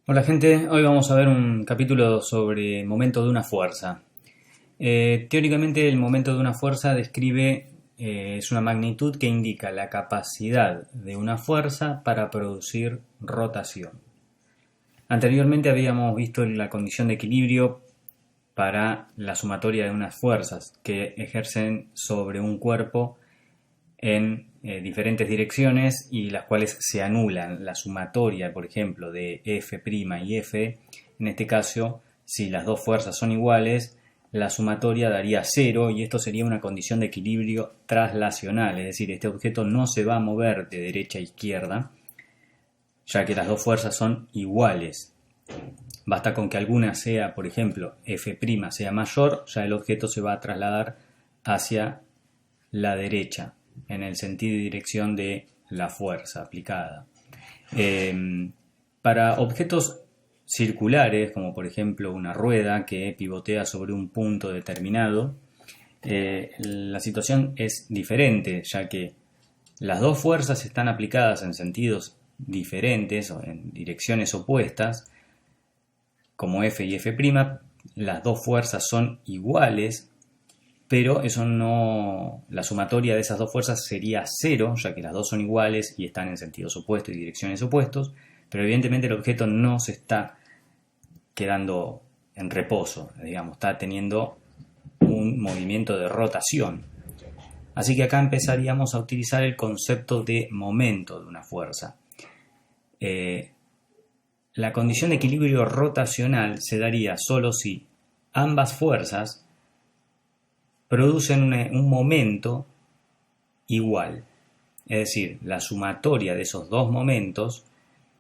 Hola gente, hoy vamos a ver un capítulo sobre momento de una fuerza. Teóricamente el momento de una fuerza describe, es una magnitud que indica la capacidad de una fuerza para producir rotación. Anteriormente habíamos visto la condición de equilibrio para la sumatoria de unas fuerzas que ejercen sobre un cuerpo en diferentes direcciones y las cuales se anulan. La sumatoria, por ejemplo, de F' y F, en este caso, si las dos fuerzas son iguales, la sumatoria daría 0 y esto sería una condición de equilibrio traslacional, es decir, este objeto no se va a mover de derecha a izquierda, ya que las dos fuerzas son iguales. Basta con que alguna sea, por ejemplo, F' sea mayor, ya el objeto se va a trasladar hacia la derecha, en el sentido y dirección de la fuerza aplicada. Para objetos circulares, como por ejemplo una rueda que pivotea sobre un punto determinado, la situación es diferente, ya que las dos fuerzas están aplicadas en sentidos diferentes o en direcciones opuestas, como F y F', las dos fuerzas son iguales, pero eso no, la sumatoria de esas dos fuerzas sería 0, ya que las dos son iguales y están en sentidos opuestos y direcciones opuestos, pero evidentemente el objeto no se está quedando en reposo, digamos, está teniendo un movimiento de rotación. Así que acá empezaríamos a utilizar el concepto de momento de una fuerza. La condición de equilibrio rotacional se daría solo si ambas fuerzas producen un momento igual. Es decir, la sumatoria de esos dos momentos,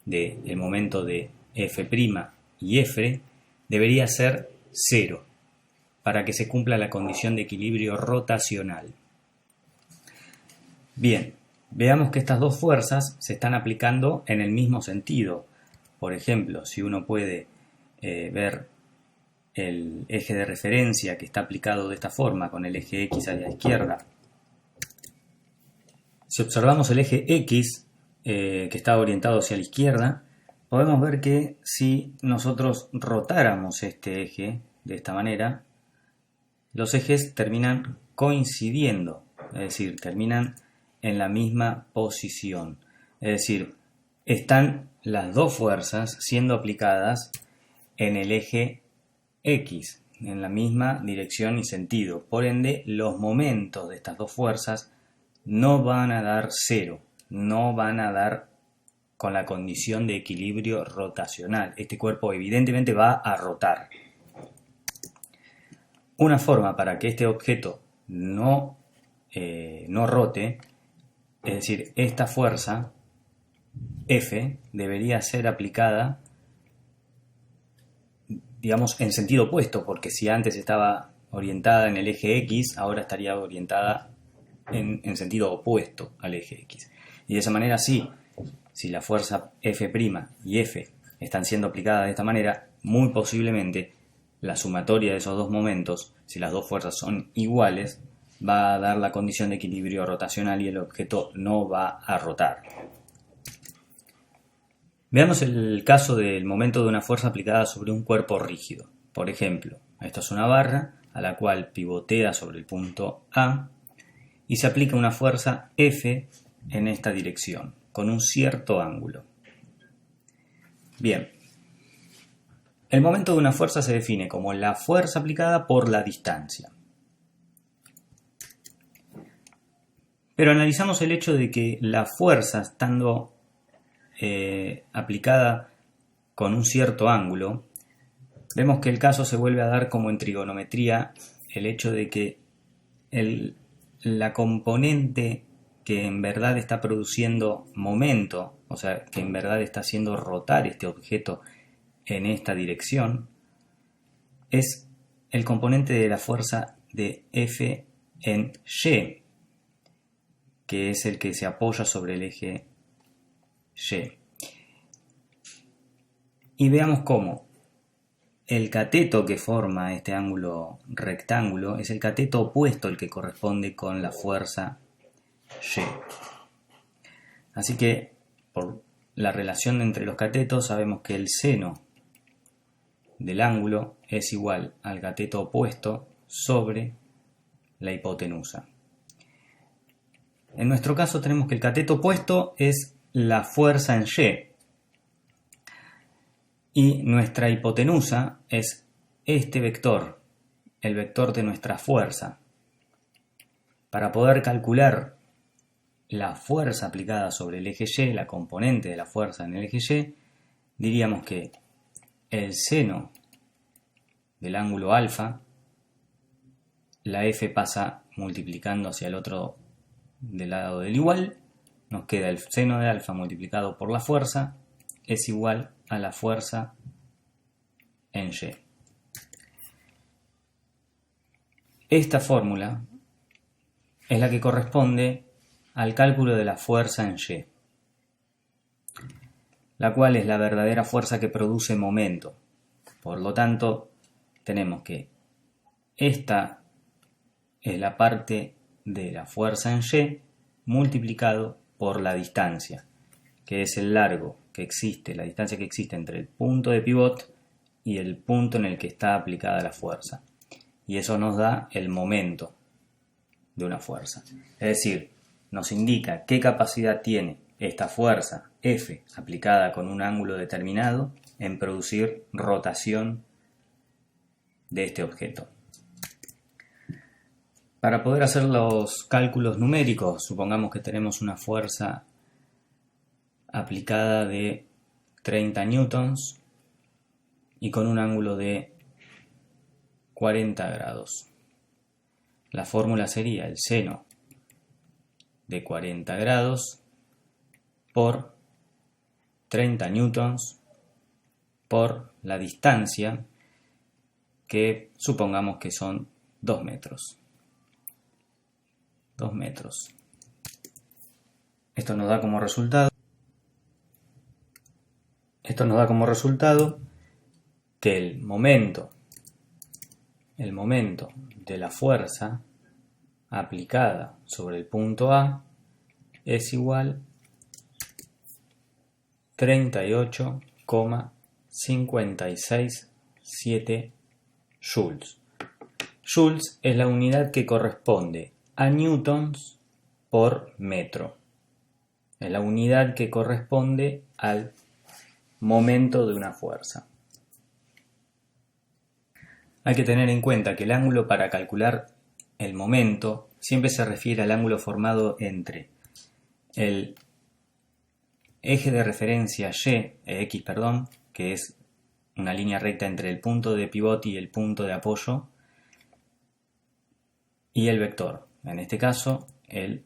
del momento de F' y F, debería ser 0 para que se cumpla la condición de equilibrio rotacional. Bien, veamos que estas dos fuerzas se están aplicando en el mismo sentido. Por ejemplo, si uno puede ver el eje de referencia que está aplicado de esta forma con el eje X a la izquierda. Si observamos el eje X que está orientado hacia la izquierda, podemos ver que si nosotros rotáramos este eje de esta manera, los ejes terminan coincidiendo, es decir, terminan en la misma posición. Es decir, están las dos fuerzas siendo aplicadas en el eje X, en la misma dirección y sentido. Por ende, los momentos de estas dos fuerzas no van a dar 0, no van a dar con la condición de equilibrio rotacional. Este cuerpo evidentemente va a rotar. Una forma para que este objeto no rote, es decir, esta fuerza F debería ser aplicada, digamos, en sentido opuesto, porque si antes estaba orientada en el eje X, ahora estaría orientada en sentido opuesto al eje X. Y de esa manera sí, si la fuerza F' y F están siendo aplicadas de esta manera, muy posiblemente la sumatoria de esos dos momentos, si las dos fuerzas son iguales, va a dar la condición de equilibrio rotacional y el objeto no va a rotar. Veamos el caso del momento de una fuerza aplicada sobre un cuerpo rígido. Por ejemplo, esto es una barra a la cual pivotea sobre el punto A y se aplica una fuerza F en esta dirección, con un cierto ángulo. Bien, el momento de una fuerza se define como la fuerza aplicada por la distancia. Pero analizamos el hecho de que la fuerza, estando aplicada con un cierto ángulo, vemos que el caso se vuelve a dar como en trigonometría, el hecho de que la componente que en verdad está produciendo momento, o sea, que en verdad está haciendo rotar este objeto en esta dirección, es el componente de la fuerza de F en Y, que es el que se apoya sobre el eje Y. Y veamos cómo el cateto que forma este ángulo rectángulo es el cateto opuesto al que corresponde con la fuerza Y. Así que, por la relación entre los catetos, sabemos que el seno del ángulo es igual al cateto opuesto sobre la hipotenusa. En nuestro caso tenemos que el cateto opuesto es la fuerza en Y y nuestra hipotenusa es este vector, el vector de nuestra fuerza. Para poder calcular la fuerza aplicada sobre el eje Y, la componente de la fuerza en el eje Y, diríamos que el seno del ángulo alfa, la F pasa multiplicando hacia el otro del lado del igual, nos queda el seno de alfa multiplicado por la fuerza, es igual a la fuerza en Y. Esta fórmula es la que corresponde al cálculo de la fuerza en Y, la cual es la verdadera fuerza que produce momento. Por lo tanto, tenemos que esta es la parte de la fuerza en Y multiplicado por la distancia, que es el largo que existe, la distancia que existe entre el punto de pivot y el punto en el que está aplicada la fuerza. Y eso nos da el momento de una fuerza. Es decir, nos indica qué capacidad tiene esta fuerza F aplicada con un ángulo determinado en producir rotación de este objeto. Para poder hacer los cálculos numéricos, supongamos que tenemos una fuerza aplicada de 30 newtons y con un ángulo de 40 grados. La fórmula sería el seno de 40 grados por 30 newtons por la distancia, que supongamos que son 2 metros. 2 metros. Esto nos da como resultado que el momento de la fuerza aplicada sobre el punto A es igual a 38,567 joules. Joules es la unidad que corresponde a newtons por metro. Es la unidad que corresponde al momento de una fuerza. Hay que tener en cuenta que el ángulo para calcular el momento siempre se refiere al ángulo formado entre el eje de referencia X, que es una línea recta entre el punto de pivote y el punto de apoyo, y el vector, en este caso el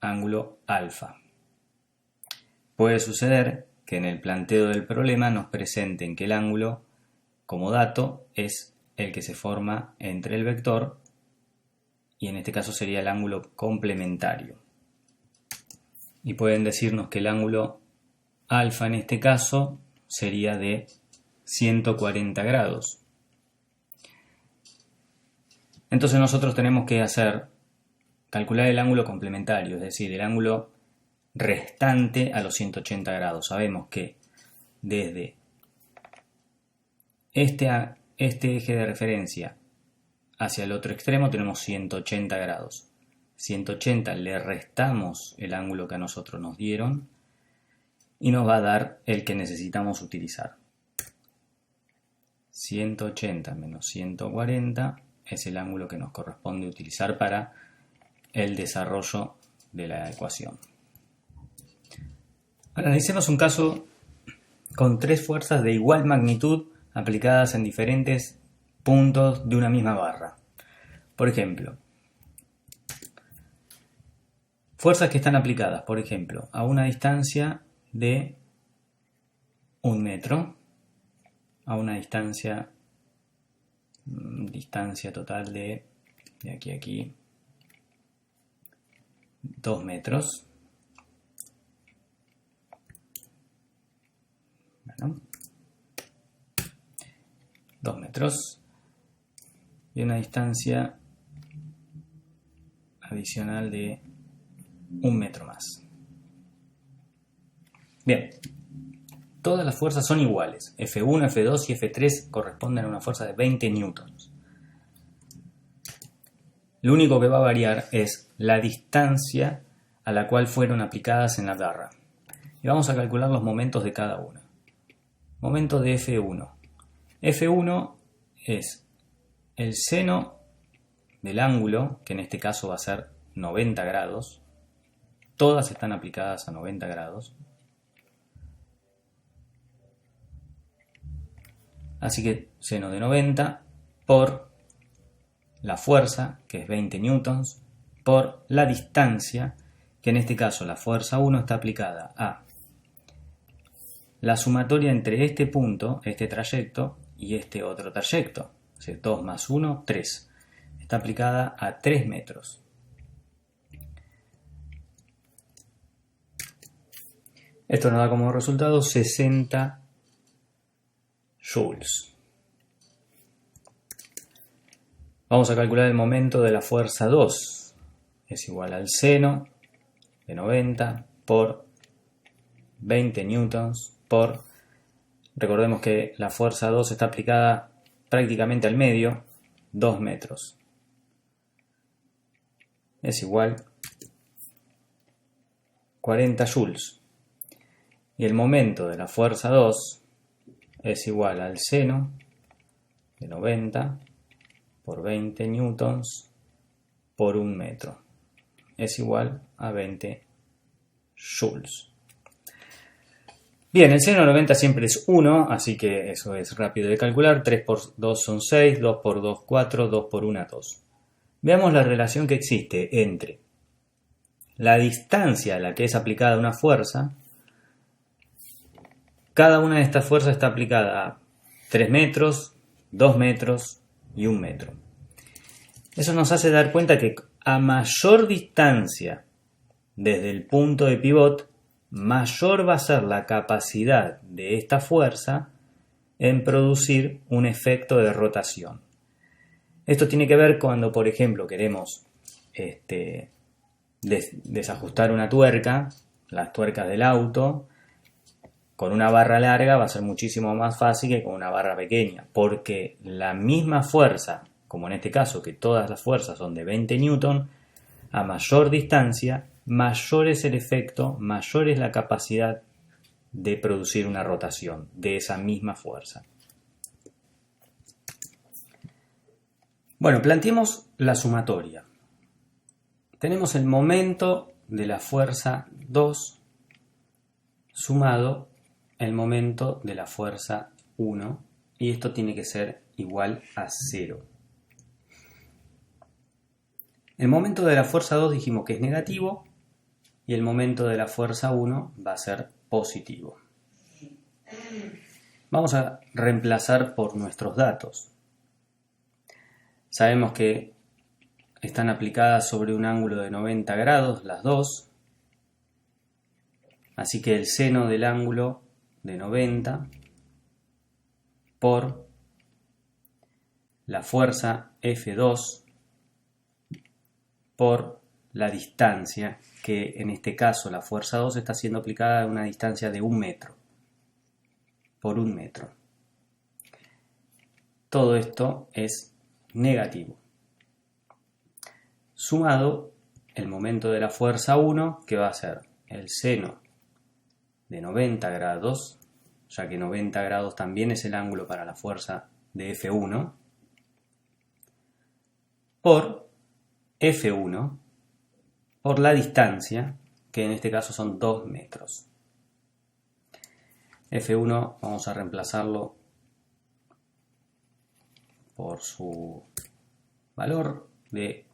ángulo alfa. Puede suceder que en el planteo del problema nos presenten que el ángulo como dato es el que se forma entre el vector y en este caso sería el ángulo complementario. Y pueden decirnos que el ángulo alfa en este caso sería de 140 grados. Entonces nosotros tenemos que calcular el ángulo complementario, es decir, el ángulo restante a los 180 grados. Sabemos que desde este eje de referencia hacia el otro extremo tenemos 180 grados. 180 le restamos el ángulo que a nosotros nos dieron y nos va a dar el que necesitamos utilizar. 180 menos 140 es el ángulo que nos corresponde utilizar para el desarrollo de la ecuación. Analicemos un caso con 3 fuerzas de igual magnitud aplicadas en diferentes puntos de una misma barra. Por ejemplo, fuerzas que están aplicadas, por ejemplo, a una distancia de 1 metro, a una distancia total de aquí a aquí, 2 metros. Bueno, 2 metros y una distancia adicional de 1 metro más. Bien, todas las fuerzas son iguales. F1, F2 y F3 corresponden a una fuerza de 20 newtons. Lo único que va a variar es la distancia a la cual fueron aplicadas en la barra. Y vamos a calcular los momentos de cada una. Momento de F1. F1 es el seno del ángulo, que en este caso va a ser 90 grados. Todas están aplicadas a 90 grados. Así que seno de 90 por la fuerza, que es 20 newtons, por la distancia, que en este caso la fuerza 1 está aplicada a la sumatoria entre este punto, este trayecto, y este otro trayecto. O sea, 2 más 1, 3. Está aplicada a 3 metros. Esto nos da como resultado 60 joules. Vamos a calcular el momento de la fuerza 2. Es igual al seno de 90 por 20 newtons por... Recordemos que la fuerza 2 está aplicada prácticamente al medio, 2 metros. Es igual 40 joules. Y el momento de la fuerza 2 es igual al seno de 90 por 20 newtons por 1 metro. Es igual a 20 joules. Bien, el seno de 90 siempre es 1, así que eso es rápido de calcular. 3 por 2 son 6, 2 por 2, 4, 2 por 1, 2. Veamos la relación que existe entre la distancia a la que es aplicada una fuerza. Cada una de estas fuerzas está aplicada a 3 metros, 2 metros y 1 metro. Eso nos hace dar cuenta que a mayor distancia desde el punto de pivot, mayor va a ser la capacidad de esta fuerza en producir un efecto de rotación. Esto tiene que ver cuando, por ejemplo, queremos desajustar una tuerca, las tuercas del auto. Con una barra larga va a ser muchísimo más fácil que con una barra pequeña, porque la misma fuerza, como en este caso que todas las fuerzas son de 20 newton, a mayor distancia, mayor es el efecto, mayor es la capacidad de producir una rotación de esa misma fuerza. Bueno, planteemos la sumatoria. Tenemos el momento de la fuerza 2 sumado el momento de la fuerza 1, y esto tiene que ser igual a 0. El momento de la fuerza 2 dijimos que es negativo y el momento de la fuerza 1 va a ser positivo. Vamos a reemplazar por nuestros datos. Sabemos que están aplicadas sobre un ángulo de 90 grados las dos, así que el seno del ángulo de 90 por la fuerza F2 por la distancia, que en este caso la fuerza 2 está siendo aplicada a una distancia de 1 metro por 1 metro. Todo esto es negativo. Sumado el momento de la fuerza 1, que va a ser el seno de 90 grados, ya que 90 grados también es el ángulo para la fuerza de F1, por F1, por la distancia, que en este caso son 2 metros. F1 vamos a reemplazarlo por su valor de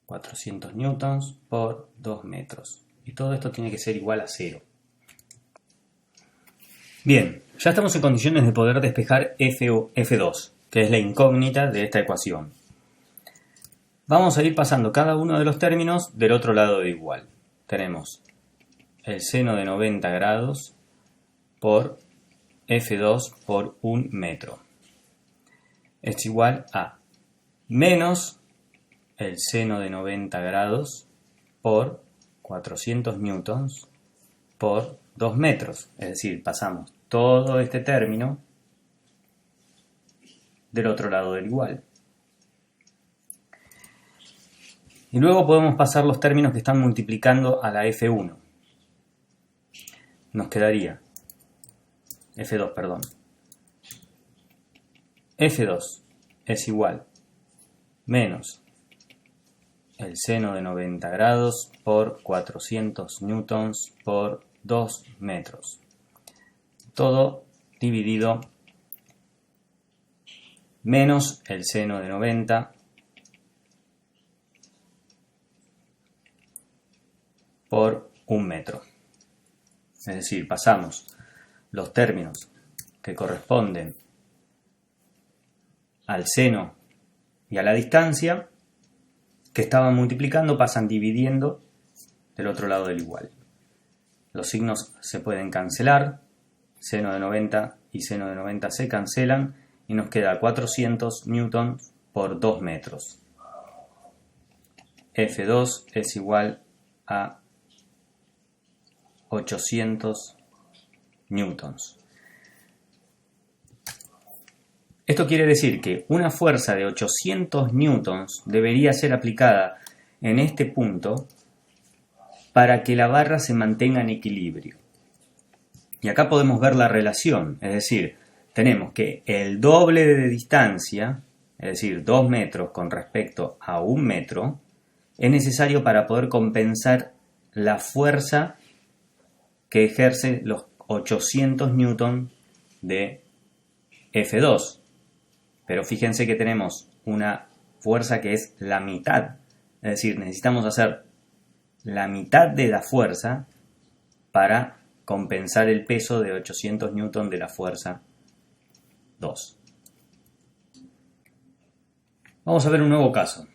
400 newtons por 2 metros. Y todo esto tiene que ser igual a 0. Bien, ya estamos en condiciones de poder despejar F2, que es la incógnita de esta ecuación. Vamos a ir pasando cada uno de los términos del otro lado de igual. Tenemos el seno de 90 grados por F2 por 1 metro. Es igual a menos el seno de 90 grados por 400 newtons por 2 metros. Es decir, pasamos todo este término del otro lado del igual. Y luego podemos pasar los términos que están multiplicando a la F1. Nos quedaría F2, perdón. F2 es igual menos el seno de 90 grados por 400 newtons por 2 metros. Todo dividido menos el seno de 90 por 1 metro. Es decir, pasamos los términos que corresponden al seno y a la distancia que estaban multiplicando, pasan dividiendo del otro lado del igual. Los signos se pueden cancelar, seno de 90 y seno de 90 se cancelan y nos queda 400 newtons por 2 metros. F2 es igual a 800 newtons. Esto quiere decir que una fuerza de 800 newtons debería ser aplicada en este punto para que la barra se mantenga en equilibrio. Y acá podemos ver la relación, es decir, tenemos que el doble de distancia, es decir, 2 metros con respecto a 1 metro, es necesario para poder compensar la fuerza que ejerce los 800 newtons de F2. Pero fíjense que tenemos una fuerza que es la mitad. Es decir, necesitamos hacer la mitad de la fuerza para compensar el peso de 800 newtons de la fuerza 2. Vamos a ver un nuevo caso.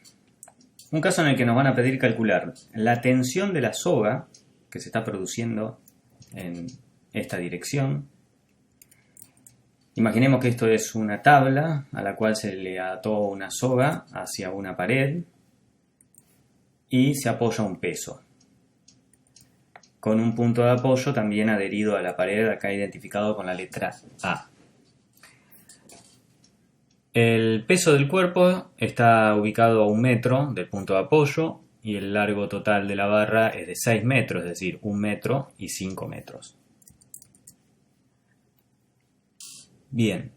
Un caso en el que nos van a pedir calcular la tensión de la soga que se está produciendo en esta dirección. Imaginemos que esto es una tabla a la cual se le ató una soga hacia una pared y se apoya un peso, con un punto de apoyo también adherido a la pared, acá identificado con la letra A. El peso del cuerpo está ubicado a 1 metro del punto de apoyo y el largo total de la barra es de 6 metros, es decir, 1 metro y 5 metros. Bien,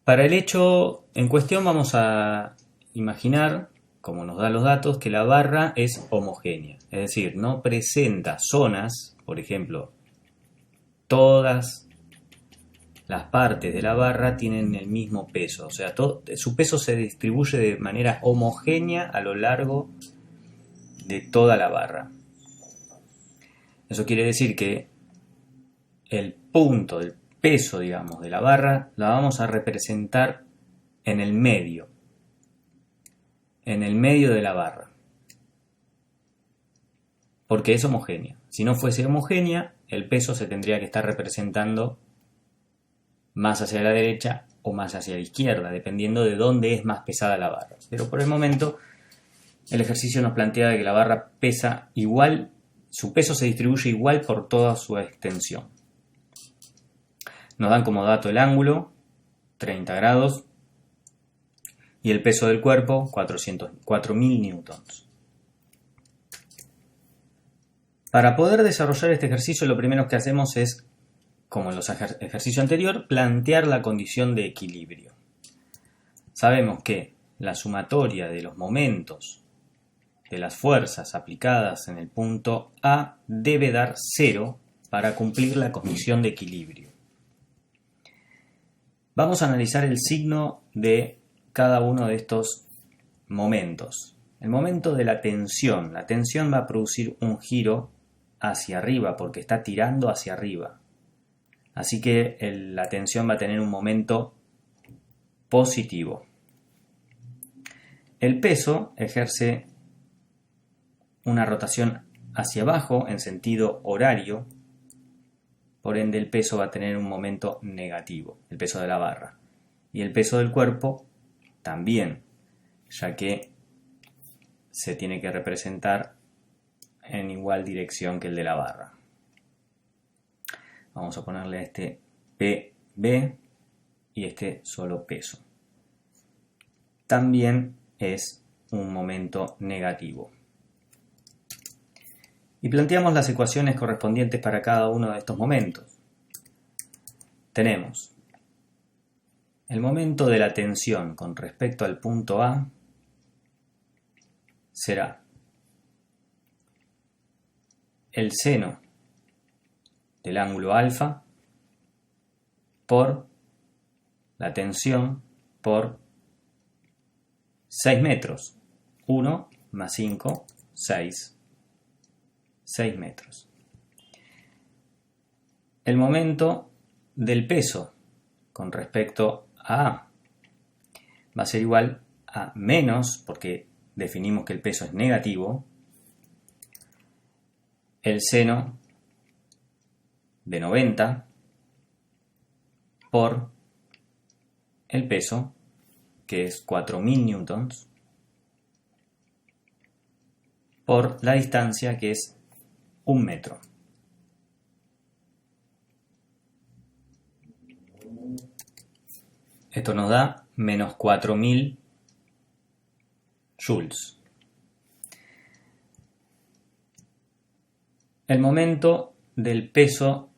para el hecho en cuestión vamos a imaginar, como nos da los datos, que la barra es homogénea, es decir, no presenta zonas, por ejemplo, todas las partes de la barra tienen el mismo peso, o sea, su peso se distribuye de manera homogénea a lo largo de toda la barra. Eso quiere decir que el punto del peso, digamos, de la barra la vamos a representar en el medio de la barra, porque es homogénea. Si no fuese homogénea, el peso se tendría que estar representando más hacia la derecha o más hacia la izquierda, dependiendo de dónde es más pesada la barra. Pero por el momento el ejercicio nos plantea que la barra pesa igual, su peso se distribuye igual por toda su extensión. Nos dan como dato el ángulo, 30 grados, y el peso del cuerpo, 4.000 newtons. Para poder desarrollar este ejercicio, lo primero que hacemos es, como en los ejercicios anteriores, plantear la condición de equilibrio. Sabemos que la sumatoria de los momentos de las fuerzas aplicadas en el punto A debe dar 0 para cumplir la condición de equilibrio. Vamos a analizar el signo de cada uno de estos momentos. El momento de la tensión va a producir un giro hacia arriba porque está tirando hacia arriba. Así que la tensión va a tener un momento positivo. El peso ejerce una rotación hacia abajo en sentido horario. Por ende, el peso va a tener un momento negativo, el peso de la barra. Y el peso del cuerpo también, ya que se tiene que representar en igual dirección que el de la barra. Vamos a ponerle a este PB y este solo peso. También es un momento negativo. Y planteamos las ecuaciones correspondientes para cada uno de estos momentos. Tenemos el momento de la tensión con respecto al punto A será el seno del ángulo alfa por la tensión por 6 metros. 1 más 5, 6. 6 metros. El momento del peso con respecto a A va a ser igual a menos, porque definimos que el peso es negativo, el seno de 90 por el peso, que es 4000 newtons, por la distancia, que es 1 metro. Esto nos da menos 4000 joules. El momento del peso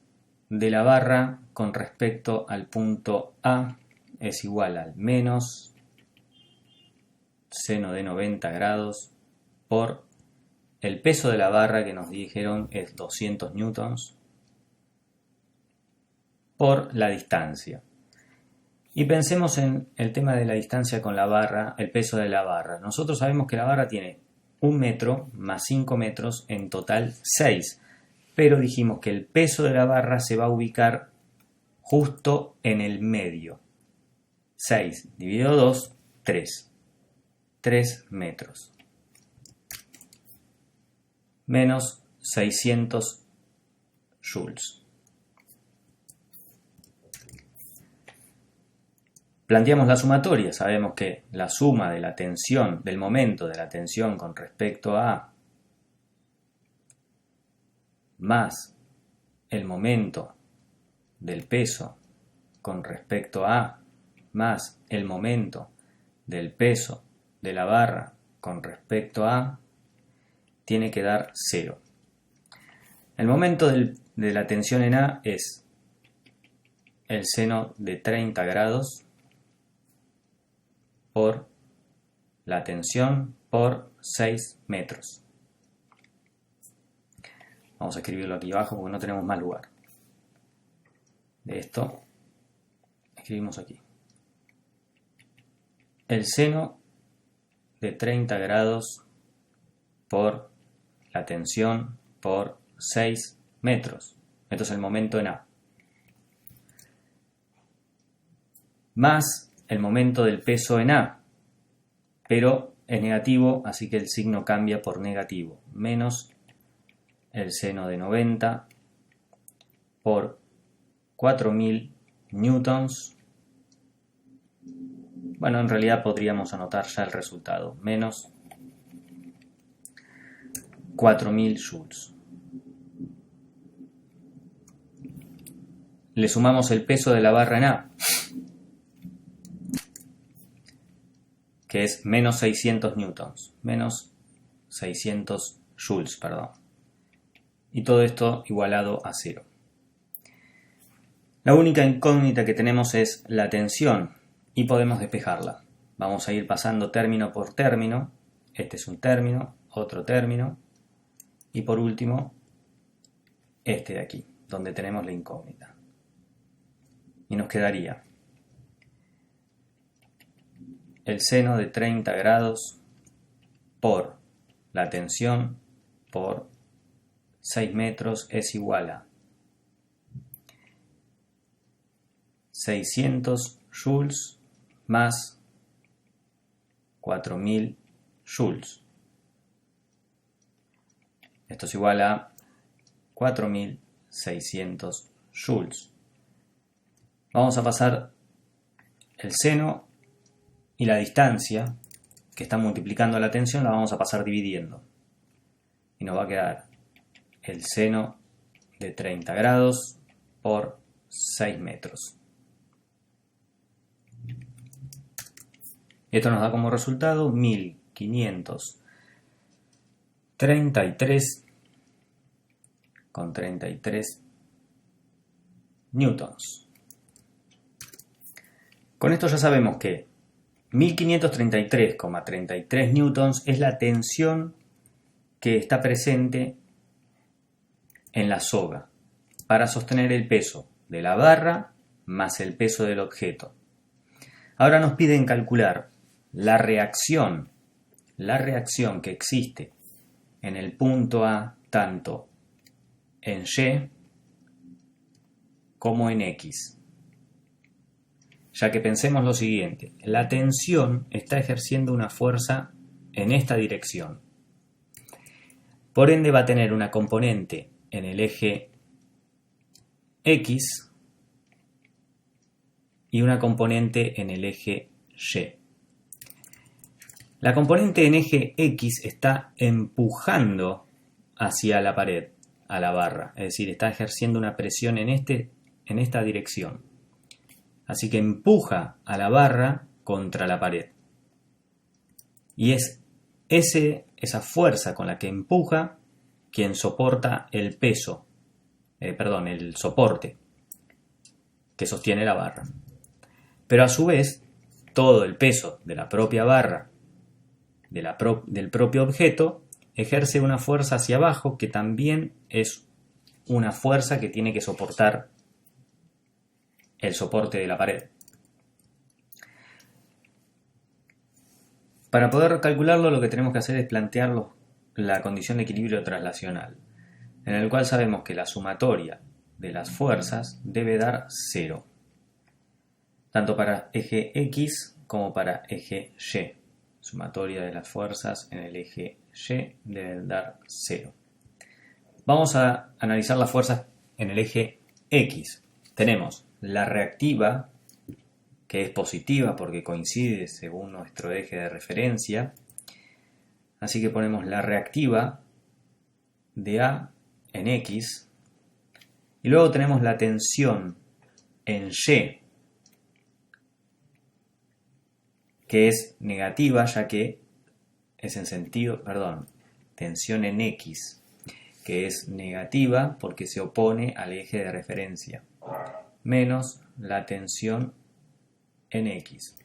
de la barra con respecto al punto A es igual al menos seno de 90 grados por el peso de la barra, que nos dijeron es 200 newtons, por la distancia. Y pensemos en el tema de la distancia con la barra, el peso de la barra. Nosotros sabemos que la barra tiene 1 metro más 5 metros, en total 6. Pero dijimos que el peso de la barra se va a ubicar justo en el medio. 6 dividido 2, 3. 3 metros. Menos 600 joules. Planteamos la sumatoria. Sabemos que la suma de la tensión, del momento de la tensión con respecto a A, más el momento del peso con respecto a A, más el momento del peso de la barra con respecto a A, tiene que dar 0. El momento de la tensión en A es el seno de 30 grados por la tensión por 6 metros. Vamos a escribirlo aquí abajo porque no tenemos más lugar. De esto escribimos aquí. El seno de 30 grados por la tensión por 6 metros. Esto es el momento en A. Más el momento del peso en A, pero es negativo, así que el signo cambia por negativo. Menos el seno de 90 por 4000 newtons. Bueno, en realidad podríamos anotar ya el resultado. Menos 4000 joules. Le sumamos el peso de la barra en A, que es menos 600 newtons, menos 600 joules, perdón. Y todo esto igualado a 0. La única incógnita que tenemos es la tensión y podemos despejarla. Vamos a ir pasando término por término. Este es un término, otro término y por último este de aquí, donde tenemos la incógnita. Y nos quedaría el seno de 30 grados por la tensión por 6 metros es igual a 600 joules más 4000 joules. Esto es igual a 4600 joules. Vamos a pasar el seno y la distancia que está multiplicando la tensión, la vamos a pasar dividiendo. Y nos va a quedar el seno de 30 grados por 6 metros. Esto nos da como resultado 1533,33 newtons. Con esto ya sabemos que 1533,33 newtons es la tensión que está presente en la soga para sostener el peso de la barra más el peso del objeto. Ahora nos piden calcular la reacción que existe en el punto A tanto en Y como en X. Ya que pensemos lo siguiente, la tensión está ejerciendo una fuerza en esta dirección. Por ende va a tener una componente en el eje X y una componente en el eje Y. La componente en eje X está empujando hacia la pared, a la barra, es decir, está ejerciendo una presión en esta dirección. Así que empuja a la barra contra la pared. Y es esa fuerza con la que empuja quien soporta el peso, el soporte que sostiene la barra. Pero a su vez, todo el peso de la propia barra, del propio objeto, ejerce una fuerza hacia abajo que también es una fuerza que tiene que soportar el soporte de la pared. Para poder calcularlo, lo que tenemos que hacer es plantear la condición de equilibrio traslacional, en el cual sabemos que la sumatoria de las fuerzas debe dar 0, tanto para eje X como para eje Y. Sumatoria de las fuerzas en el eje Y debe dar 0. Vamos a analizar las fuerzas en el eje X. Tenemos la reactiva, que es positiva porque coincide según nuestro eje de referencia. Así que ponemos la reactiva de A en X. Y luego tenemos la tensión en Y, que es negativa ya que es tensión en X, que es negativa porque se opone al eje de referencia, menos la tensión en X.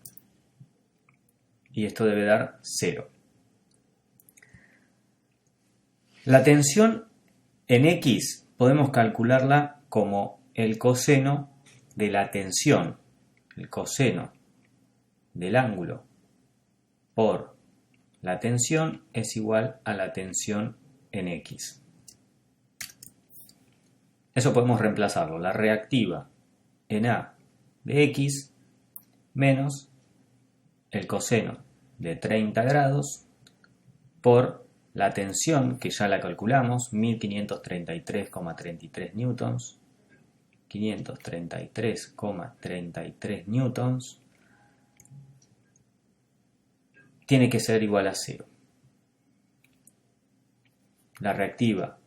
Y esto debe dar 0. La tensión en X podemos calcularla como el coseno de la tensión, el coseno del ángulo por la tensión es igual a la tensión en X. Eso podemos reemplazarlo, la reactiva en A de X menos el coseno de 30 grados por la tensión, que ya la calculamos, 1533,33 newtons, 533,33 newtons, tiene que ser igual a 0. La reactiva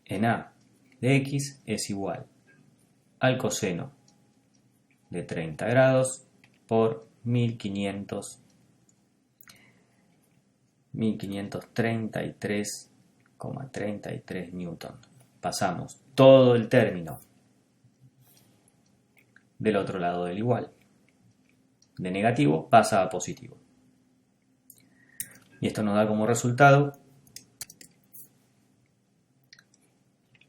en A de X es igual al coseno de 30 grados por 1533,33 newton. Pasamos todo el término del otro lado del igual. De negativo pasa a positivo. Y esto nos da como resultado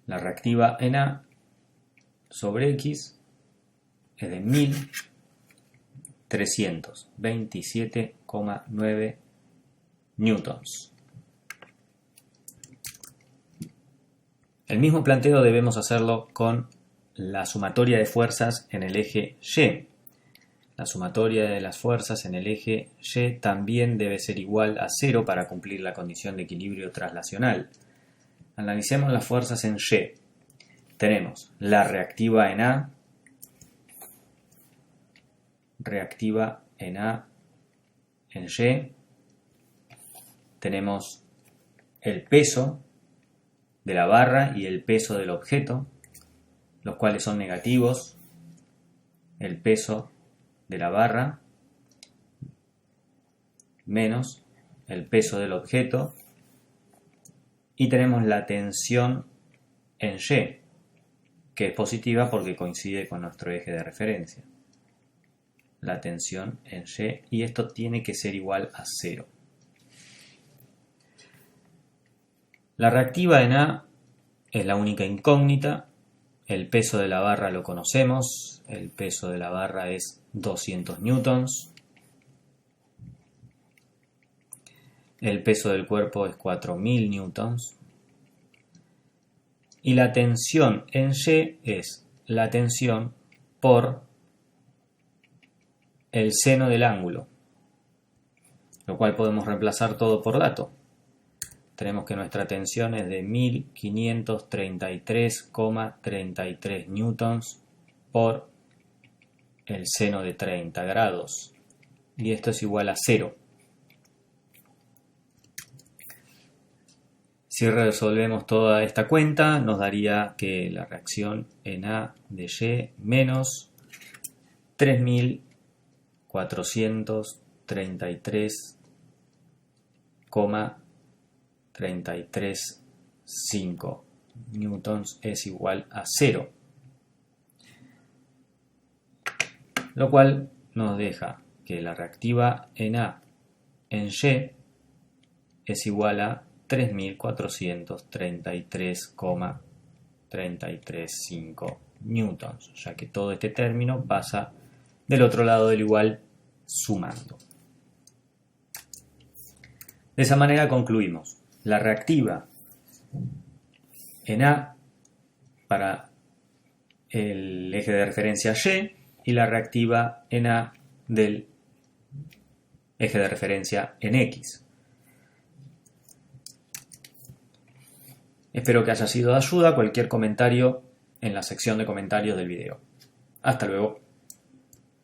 la reactiva en A sobre X es de 1327,9 newtons. El mismo planteo debemos hacerlo con la sumatoria de fuerzas en el eje Y. La sumatoria de las fuerzas en el eje Y también debe ser igual a 0 para cumplir la condición de equilibrio traslacional. Analicemos las fuerzas en Y. Tenemos la reactiva en A, en Y. Tenemos el peso de la barra y el peso del objeto, los cuales son negativos, el peso de la barra menos el peso del objeto, y tenemos la tensión en Y, que es positiva porque coincide con nuestro eje de referencia. La tensión en Y, y esto tiene que ser igual a 0. La reactiva en A es la única incógnita. El peso de la barra lo conocemos. El peso de la barra es 200 newtons. El peso del cuerpo es 4000 newtons. Y la tensión en Y es la tensión por el seno del ángulo, lo cual podemos reemplazar todo por dato. Tenemos que nuestra tensión es de 1533,33 newtons por el seno de 30 grados. Y esto es igual a 0. Si resolvemos toda esta cuenta, nos daría que la reacción en A de Y menos 3433,335 newtons es igual a 0. Lo cual nos deja que la reactiva en A en Y es igual a 3433,335 newtons, ya que todo este término pasa del otro lado del igual sumando. De esa manera concluimos. La reactiva en A para el eje de referencia Y la reactiva en A del eje de referencia en X. Espero que haya sido de ayuda. Cualquier comentario en la sección de comentarios del video. Hasta luego.